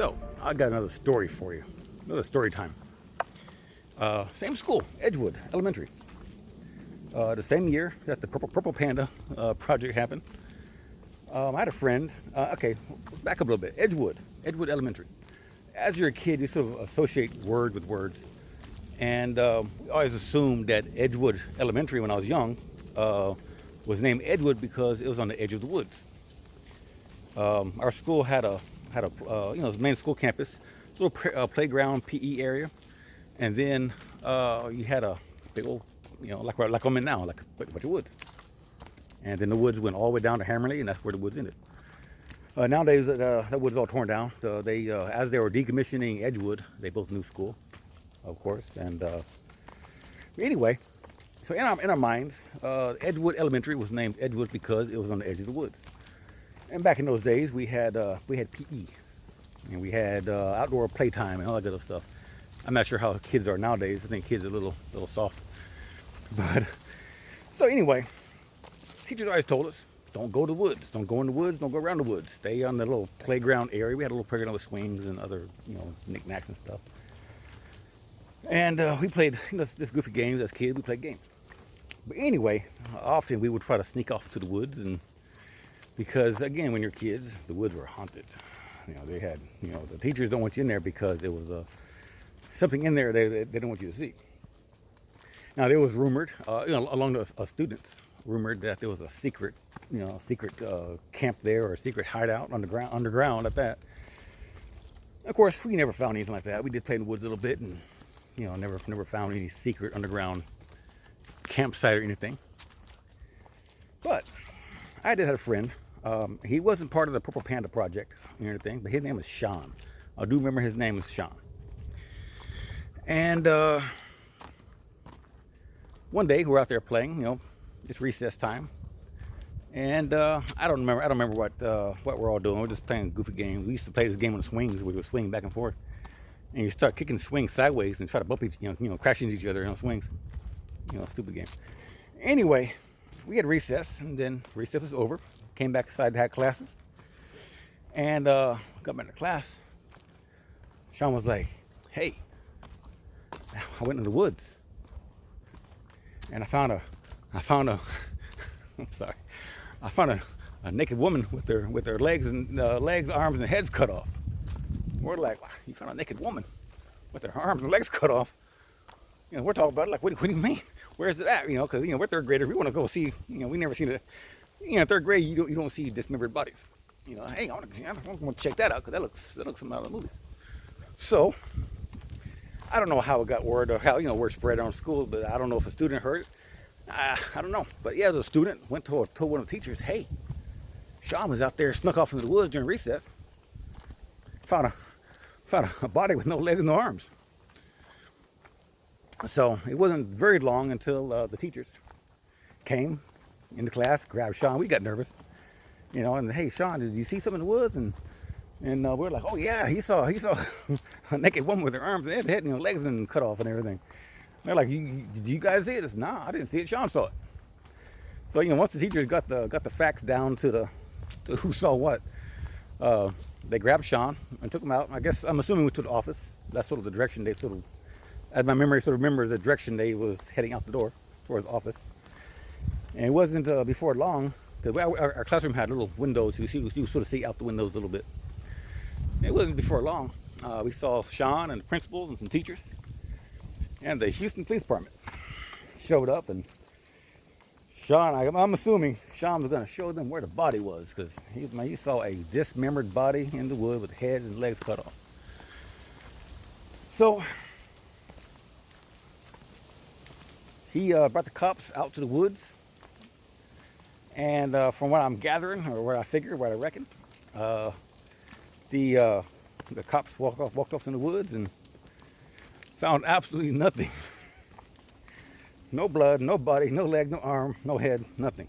So, I got another story for you. Another story time. Same school, Edgewood Elementary. The same year that the Purple Panda project happened. I had a friend. Okay, back up a little bit. Edgewood Elementary. As you're a kid, you sort of associate word with words. And we always assumed that Edgewood Elementary, when I was young, was named Edgewood because it was on the edge of the woods. Our school had a the main school campus, little playground, PE area, and then you had a big old, like I'm in now, like a bunch of woods. And then the woods went all the way down to Hammerley, and that's where the woods ended. Nowadays, that woods is all torn down. So as they were decommissioning Edgewood, they built a new school, of course. And anyway, so in our minds, Edgewood Elementary was named Edgewood because it was on the edge of the woods. And back in those days, we had PE, and we had outdoor playtime and all that good stuff. I'm not sure how kids are nowadays. I think kids are a little soft. But so anyway, teachers always told us, don't go to the woods. Don't go in the woods. Don't go around the woods. Stay on the little playground area. We had a little playground with swings and other, knickknacks and stuff. And we played this goofy games as kids. We played games. But anyway, often we would try to sneak off to the woods, and because again, when you're kids, the woods were haunted. They had, the teachers don't want you in there because there was something in there they don't want you to see. Now there was rumored, along the students, rumored that there was a secret camp there, or a secret hideout underground at that. Of course, we never found anything like that. We did play in the woods a little bit, and never found any secret underground campsite or anything. But I did have a friend. He wasn't part of the Purple Panda project or anything, but his name was Sean. I do remember his name was Sean. And one day we were out there playing, it's recess time, and I don't remember what we're all doing. We're just playing a goofy game. We used to play this game on the swings, where we would swing back and forth, and you start kicking swings sideways and try to bump crash into each other on swings. Stupid game. Anyway, we had recess, and then recess was over. Came back inside to have classes, and got back to class. Sean was like, "Hey, I went in the woods, and I found a I'm sorry, I found a naked woman with her legs, arms, and heads cut off." We're like, "Wow, you found a naked woman with her arms and legs cut off?" We're talking about it like, what do you mean? Where's it at? Because we're third graders. We want to go see. We never seen it. Third grade, you don't see dismembered bodies. Hey, I want to check that out, because that looks something out of the movies. So I don't know how it got word, or how word spread around school, but I don't know if a student heard it. I don't know. But yeah, the student went told one of the teachers, "Hey, Sean was out there, snuck off into the woods during recess. Found a body with no legs and no arms." So it wasn't very long until the teachers came into class, grabbed Sean. We got nervous, and, "Hey, Sean, did you see something in the woods?" And we're like, "Oh yeah, he saw a naked woman with her arms and head, legs and cut off and everything." They're like, "Did you guys see it?" I said, "Nah, I didn't see it. Sean saw it." So once the teachers got the facts down to who saw what, they grabbed Sean and took him out. I'm assuming we took the office. That's sort of the direction they sort of, as my memory sort of remembers, the direction they was heading out the door towards the office. And it wasn't before long, because our classroom had little windows. You sort of see out the windows a little bit. It wasn't before long. We saw Sean and the principals and some teachers, and the Houston Police Department showed up. And Sean, I'm assuming Sean was going to show them where the body was, because he saw a dismembered body in the wood with heads and legs cut off. So he brought the cops out to the woods. And from what I'm gathering, or what I reckon, the cops walked off in the woods and found absolutely nothing. No blood, no body, no leg, no arm, no head, nothing.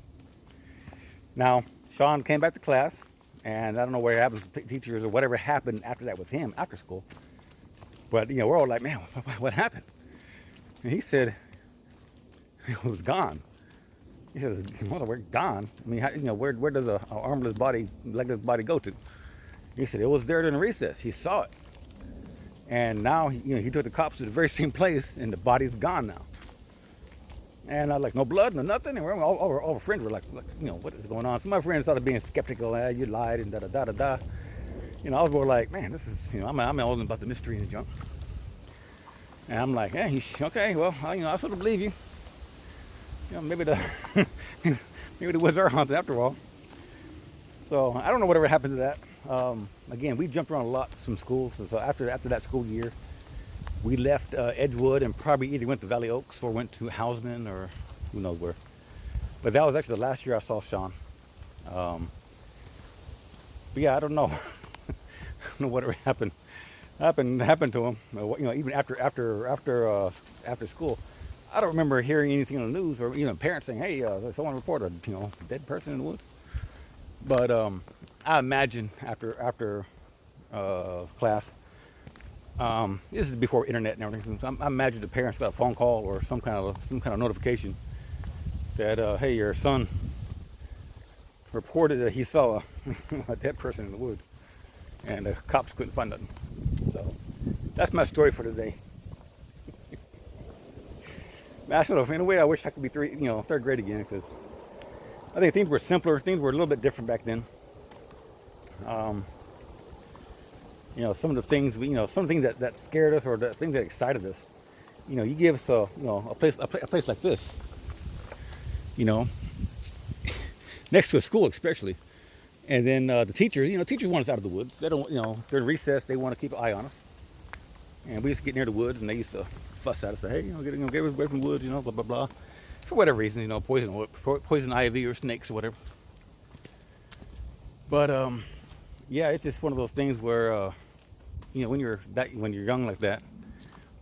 Now, Sean came back to class, and I don't know what happened to teachers or whatever happened after that with him after school. But we're all like, "Man, what happened?" And he said it was gone. He says, "We're gone. I mean, where does a armless body, legless body go to?" He said it was there during recess. He saw it, and now he took the cops to the very same place, and the body's gone now. And I was like, no blood, no nothing. And all our friends were like, what is going on? Some of my friends started being skeptical. You lied and da da da da da. I was more like, man, this is, I'm all about the mystery and the junk. And I'm like, yeah, okay, well, I sort of believe you. Maybe the maybe the woods are haunted after all. So I don't know whatever happened to that. Again, we jumped around a lot from schools. So after that school year, we left Edgewood and probably either went to Valley Oaks or went to Houseman or who knows where. But that was actually the last year I saw Sean. But yeah, I don't know. I don't know whatever happened to him. Even after school, I don't remember hearing anything on the news or even parents saying, "Hey, someone reported a dead person in the woods." But I imagine after class. This is before internet and everything. So I imagine the parents got a phone call or some kind of notification that hey, your son reported that he saw a dead person in the woods, and the cops couldn't find nothing. So that's my story for today. In a way, I wish I could be third grade again, because I think things were simpler. Things were a little bit different back then. Some of the things some of the things that scared us or the things that excited us. You give us a place like this. Next to a school especially, and then the teachers want us out of the woods. They don't during recess they want to keep an eye on us, and we used to get near the woods and they used to fuss at us, say, hey, get away from the woods, blah blah blah, for whatever reason, poison ivy or snakes or whatever. But yeah, it's just one of those things where when you're young like that,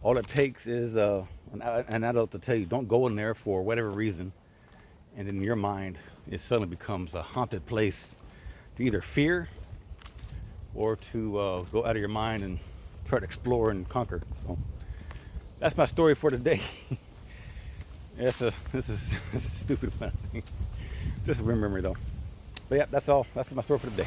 all it takes is an adult to tell you don't go in there for whatever reason, and in your mind it suddenly becomes a haunted place to either fear or to go out of your mind and try to explore and conquer. So that's my story for today. This is a stupid one, I think. Just a memory though. But yeah, that's all. That's my story for today.